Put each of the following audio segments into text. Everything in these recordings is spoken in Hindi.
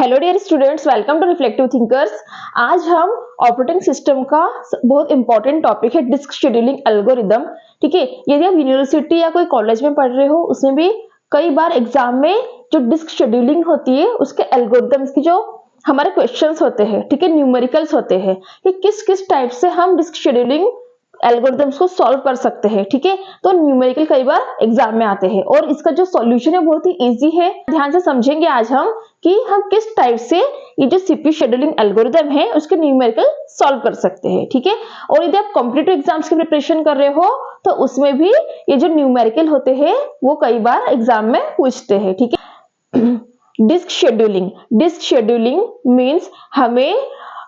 Hello dear students, welcome to reflective thinkers. आज हम ऑपरेटिंग सिस्टम का बहुत इंपॉर्टेंट टॉपिक है डिस्क शेड्यूलिंग एल्गोरिदम। ठीक है, यदि आप यूनिवर्सिटी या कोई कॉलेज में पढ़ रहे हो, उसमें भी कई बार एग्जाम में जो डिस्क शेड्यूलिंग होती है उसके एल्गोरिदम्स की जो हमारे क्वेश्चंस होते हैं, ठीक है, न्यूमेरिकल्स होते हैं कि किस किस टाइप से हम डिस्क शेड्यूलिंग एल्गोरिदम्स को सॉल्व कर सकते हैं। ठीक है, तो न्यूमेरिकल कई बार एग्जाम में आते हैं और इसका जो सॉल्यूशन है बहुत ही इजी है। ध्यान से समझेंगे आज हम कि हम किस टाइप से ये जो सीपीयू शेड्यूलिंग एल्गोरिदम है उसके न्यूमेरिकल सॉल्व कर सकते हैं। ठीक है, और यदि आप कॉम्पिटिटिव एग्जाम्स की प्रिपरेशन कर रहे हो तो उसमें भी ये जो न्यूमेरिकल होते हैं वो कई बार एग्जाम में पूछते हैं। ठीक है, डिस्क शेड्यूलिंग मीन्स हमें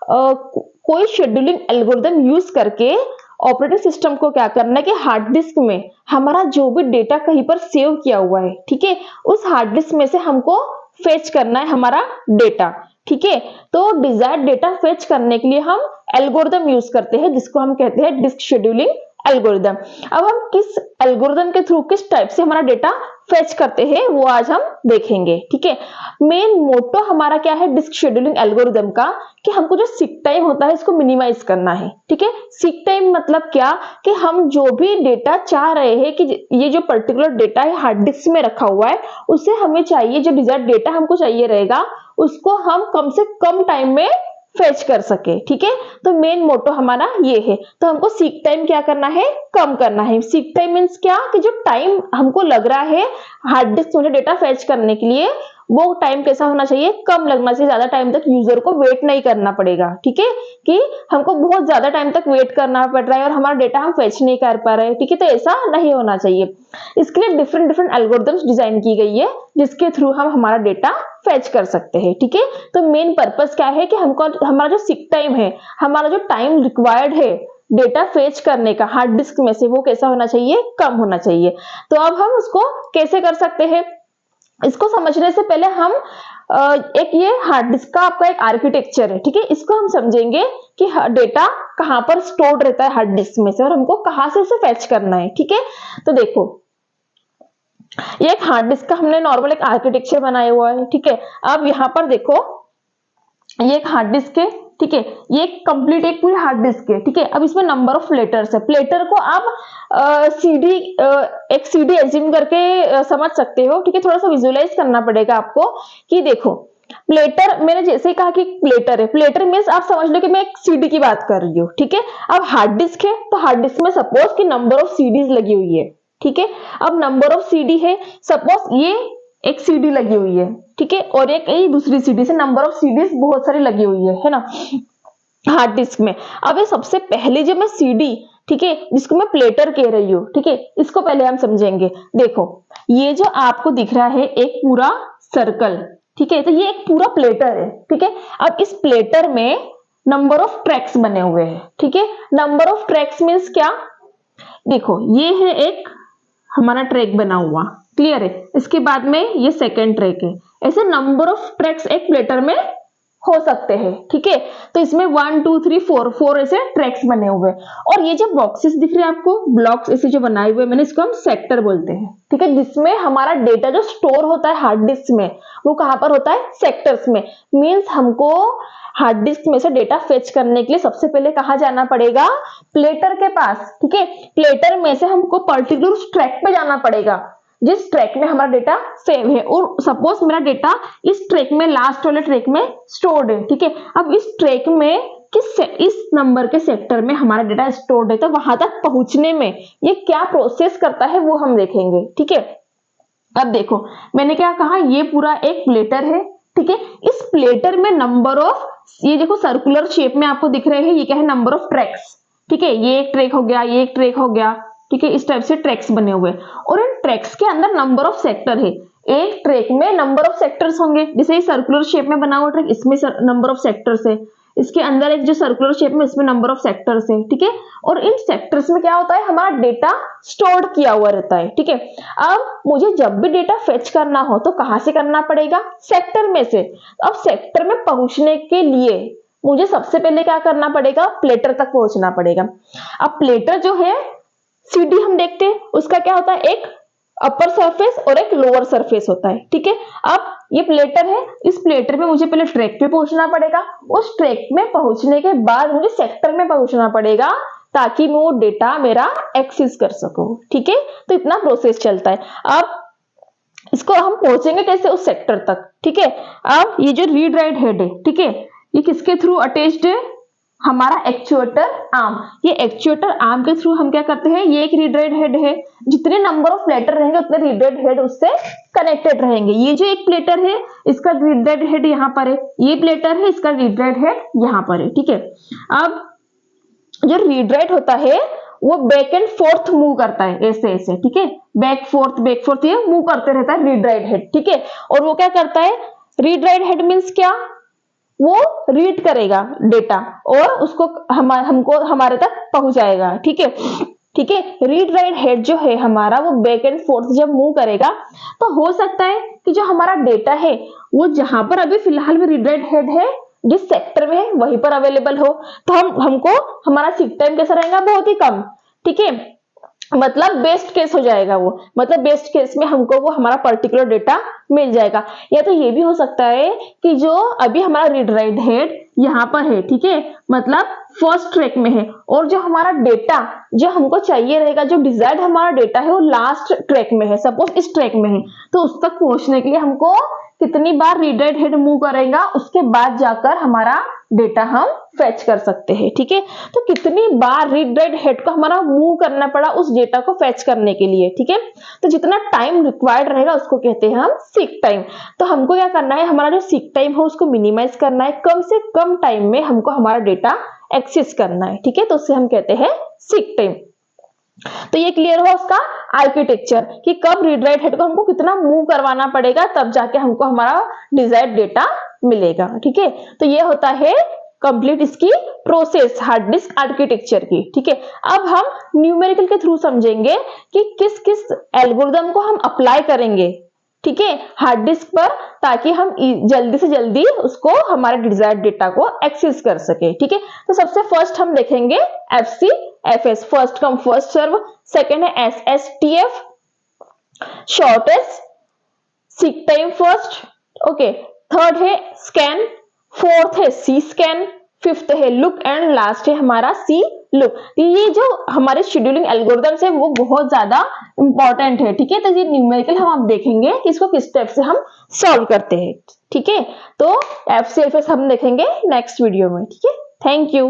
कोई शेड्यूलिंग एल्गोरिदम यूज करके ऑपरेटिंग सिस्टम को क्या करना है कि हार्ड डिस्क में हमारा जो भी डेटा कहीं पर सेव किया हुआ है, ठीक है, उस हार्ड डिस्क में से हमको फेच करना है हमारा डेटा। ठीक है, तो डिजायर्ड डेटा फेच करने के लिए हम एल्गोरिदम यूज करते हैं जिसको हम कहते हैं डिस्क शेड्यूलिंग एल्गोरिदम। अब हम किस एल्गोरिदम के थ्रू किस टाइप से हमारा डेटा फेच करते हैं वो आज हम देखेंगे। ठीक है, मेन मोटो हमारा क्या है डिस्क शेड्यूलिंग एल्गोरिदम का कि हमको जो सीक टाइम होता है इसको मिनिमाइज करना है। ठीक है, सीक टाइम मतलब क्या कि हम जो भी डेटा चाह रहे हैं कि ये जो पर्टिकुलर डेटा है हार्ड डिस्क में रखा हुआ है उसे हमें चाहिए, जो डिजायर्ड डेटा हमको चाहिए रहेगा उसको हम कम से कम टाइम में फेच कर सके। ठीक है, तो मेन मोटो हमारा ये है। तो हमको सीक टाइम क्या करना है, कम करना है। सीक टाइम मीन्स क्या कि जो टाइम हमको लग रहा है हार्ड डिस्क में डेटा फेच करने के लिए वो टाइम कैसा होना चाहिए, कम लगना चाहिए, ज्यादा टाइम तक यूजर को वेट नहीं करना पड़ेगा। ठीक है, कि हमको बहुत ज्यादा टाइम तक वेट करना पड़ रहा है और हमारा डेटा हम फेच नहीं कर पा रहे हैं। ठीक है, तो ऐसा नहीं होना चाहिए। इसके लिए डिफरेंट डिफरेंट एल्गोरिथम्स डिजाइन की गई है जिसके थ्रू हम हमारा डेटा फेच कर सकते हैं। ठीक है, तो मेन पर्पस क्या है कि हमको हमारा जो सीक टाइम है, हमारा जो टाइम रिक्वायर्ड है डेटा फेच करने का हार्ड डिस्क में से वो कैसा होना चाहिए, कम होना चाहिए। तो अब हम उसको कैसे कर सकते हैं, इसको समझने से पहले हम एक ये हार्ड डिस्क का आपका एक आर्किटेक्चर है। ठीक है, इसको हम समझेंगे कि डेटा कहां पर स्टोर्ड रहता है हार्ड डिस्क में से और हमको कहां से उसे फेच करना है। ठीक है, तो देखो ये एक हार्ड डिस्क का हमने नॉर्मल एक आर्किटेक्चर बनाया हुआ है। ठीक है, अब यहां पर देखो ये एक हार्ड डिस्क है। ठीक है, ये कंप्लीट एक पूरी हार्ड डिस्क है। ठीक है, अब इसमें नंबर ऑफ प्लेटर्स है। प्लेटर को आप एक सीडी एज्यूम करके समझ सकते हो। ठीक है, थोड़ा सा विजुअलाइज करना पड़ेगा आपको कि देखो प्लेटर, मैंने जैसे ही कहा कि प्लेटर है, प्लेटर मीन्स आप समझ लो कि मैं एक सीडी की बात कर रही हूँ। ठीक है, अब हार्ड डिस्क है तो हार्ड डिस्क में सपोज कि नंबर ऑफ सीडीज लगी हुई है। ठीक है, अब नंबर ऑफ सीडी है, सपोज ये एक सीडी लगी हुई है। ठीक है, और एक दूसरी सीडी से नंबर ऑफ सीडीज बहुत सारी लगी हुई है ना हार्ड डिस्क में। अब ये सबसे पहले जो मैं सीडी, ठीक है, जिसको मैं प्लेटर कह रही हूँ, ठीक है, इसको पहले हम समझेंगे। देखो ये जो आपको दिख रहा है एक पूरा सर्कल, ठीक है, तो ये एक पूरा प्लेटर है। ठीक है, अब इस प्लेटर में नंबर ऑफ ट्रैक्स बने हुए हैं। ठीक है, नंबर ऑफ ट्रैक्स मीन्स क्या, देखो ये है एक हमारा ट्रैक बना हुआ, क्लियर है, इसके बाद में ये सेकेंड ट्रैक है। ऐसे नंबर ऑफ ट्रैक्स एक प्लेटर में हो सकते हैं। ठीक है, तो इसमें 1 2 3 4 ऐसे ट्रैक्स बने हुए हैं। और ये जो बॉक्सेस दिख रहे हैं आपको, ब्लॉक्स ऐसे जो बनाए हुए, मैंने इसको हम सेक्टर बोलते हैं। ठीक है, जिसमें हमारा डेटा जो स्टोर होता है हार्ड डिस्क में वो कहां पर होता है, सेक्टर्स में। मीन्स हमको हार्ड डिस्क में से डेटा फेच करने के लिए सबसे पहले कहां जाना पड़ेगा, प्लेटर के पास। ठीक है, प्लेटर में से हमको पर्टिकुलर ट्रैक पे जाना पड़ेगा जिस ट्रैक में हमारा डेटा सेव है। और सपोज मेरा डेटा इस ट्रैक में, लास्ट वाले ट्रैक में स्टोर्ड है। ठीक है, अब इस ट्रैक में इस नंबर के सेक्टर में हमारा डेटा स्टोर्ड है, तो वहां तक पहुंचने में ये क्या प्रोसेस करता है वो हम देखेंगे। ठीक है, अब देखो मैंने क्या कहा, ये पूरा एक प्लेटर है। ठीक है, इस प्लेटर में नंबर ऑफ, ये देखो सर्कुलर शेप में आपको दिख रहे हैं, ये क्या है, नंबर ऑफ ट्रैक्स। ठीक है, ये एक ट्रैक हो गया, ये एक ट्रैक हो गया। ठीक है, इस टाइप से ट्रैक्स बने हुए और इन ट्रैक्स के अंदर नंबर ऑफ सेक्टर है। एक ट्रैक में नंबर ऑफ सेक्टर्स होंगे, जैसे सर्कुलर शेप में बना हुआ ट्रैक, इसमें नंबर ऑफ सेक्टर्स है। इसके अंदर एक जो सर्कुलर शेप में, इसमें नंबर ऑफ सेक्टर्स है। ठीक है, और इन सेक्टर्स में क्या होता है, हमारा डेटा स्टोर्ड किया हुआ रहता है। ठीक है, अब मुझे जब भी डेटा फेच करना हो तो कहां से करना पड़ेगा, सेक्टर में से। अब सेक्टर में पहुंचने के लिए मुझे सबसे पहले क्या करना पड़ेगा, प्लेटर तक पहुंचना पड़ेगा। अब प्लेटर जो है, सीडी हम देखते हैं उसका क्या होता है, एक अपर सरफेस और एक लोअर सरफेस होता है। ठीक है, अब ये प्लेटर है, इस प्लेटर में मुझे पहले ट्रैक पे पहुंचना पड़ेगा, उस ट्रैक में पहुंचने के बाद मुझे सेक्टर में पहुंचना पड़ेगा ताकि मैं वो डेटा मेरा एक्सेस कर सकूं। ठीक है, तो इतना प्रोसेस चलता है। अब इसको हम पहुंचेंगे कैसे उस सेक्टर तक। ठीक है, अब ये जो रीड राइट हेड है, ठीक है, ये किसके थ्रू अटैच्ड है, हमारा एक्चुएटर आर्म। ये एक्चुएटर आर्म के थ्रू हम क्या करते हैं, ये एक रीड राइट हेड है, जितने नंबर ऑफ प्लेटर रहेंगे उतने रीड राइट हेड उससे कनेक्टेड रहेंगे। ये जो एक प्लेटर है इसका रीड राइट हेड यहाँ पर है, ये प्लेटर है इसका रीड राइट हेड यहाँ पर है। ठीक है, अब जो रीड राइट होता है वो बैक एंड फोर्थ मूव करता है, ऐसे ऐसे। ठीक है, बैक फोर्थ ये मूव करते रहता है रीड राइट हेड। ठीक है, और वो क्या करता है, रीड राइट हेड मीन्स क्या, वो रीड करेगा डेटा और उसको हमको हमारे तक पहुंचाएगा। ठीक है, ठीक है, रीड राइट हेड जो है हमारा वो बैक एंड फोर्थ जब मूव करेगा तो हो सकता है कि जो हमारा डेटा है वो जहां पर अभी फिलहाल में रीड राइट हेड है जिस सेक्टर में है वहीं पर अवेलेबल हो, तो हमको हमारा सीक टाइम कैसा रहेगा, बहुत ही कम। ठीक है, मतलब बेस्ट केस हो जाएगा वो, मतलब बेस्ट केस में हमको वो हमारा पर्टिकुलर डेटा मिल जाएगा। या तो ये भी हो सकता है कि जो अभी हमारा रीड राइट हेड यहाँ पर है, ठीक है, मतलब फर्स्ट ट्रैक में है, और जो हमारा डेटा जो हमको चाहिए रहेगा, जो डिजायर्ड हमारा डेटा है वो लास्ट ट्रैक में है, सपोज इस ट्रैक में है, तो उस तक पहुंचने के लिए हमको कितनी बार रीड राइट हेड मूव करेगा, उसके बाद जाकर हमारा डेटा हम फेच कर सकते हैं। ठीक है, तो कितनी बार रीड राइट हेड को हमारा मूव करना पड़ा उस डेटा को फेच करने के लिए। ठीक है, तो जितना टाइम रिक्वायर्ड रहेगा उसको कहते हैं हम सीक टाइम। तो हमको क्या करना है, हमारा जो सीक टाइम है उसको मिनिमाइज करना है, कम से कम टाइम में हमको हमारा डेटा एक्सेस करना है। ठीक है, तो उससे हम कहते हैं सीक टाइम। तो ये क्लियर हुआ उसका आर्किटेक्चर कि कब रीड राइट हेड को हमको कितना मूव करवाना पड़ेगा, तब जाके हमको हमारा डिजायर्ड डेटा मिलेगा। ठीक है, तो ये होता है कंप्लीट इसकी प्रोसेस हार्ड डिस्क आर्किटेक्चर की। ठीक है, अब हम न्यूमेरिकल के थ्रू समझेंगे कि किस किस एल्गोरिदम को हम अप्लाई करेंगे, ठीक है, हार्ड डिस्क पर, ताकि हम जल्दी से जल्दी उसको हमारे डिजायर्ड डेटा को एक्सेस कर सके। ठीक है, तो सबसे फर्स्ट हम देखेंगे FCFS, first come first serve, second है SSTF, shortest seek time first, okay, third है स्कैन, फोर्थ है सी स्कैन, फिफ्थ है लुक एंड लास्ट है हमारा सी लुक। ये जो हमारे शेड्यूलिंग एल्गोरिदम्स है वो बहुत ज्यादा इंपॉर्टेंट है। ठीक है, तो ये न्यूमेरिकल हम आप देखेंगे कि इसको किस टाइप से हम सॉल्व करते हैं। ठीक है, तो FCFS हम देखेंगे नेक्स्ट वीडियो में। ठीक है, थैंक यू।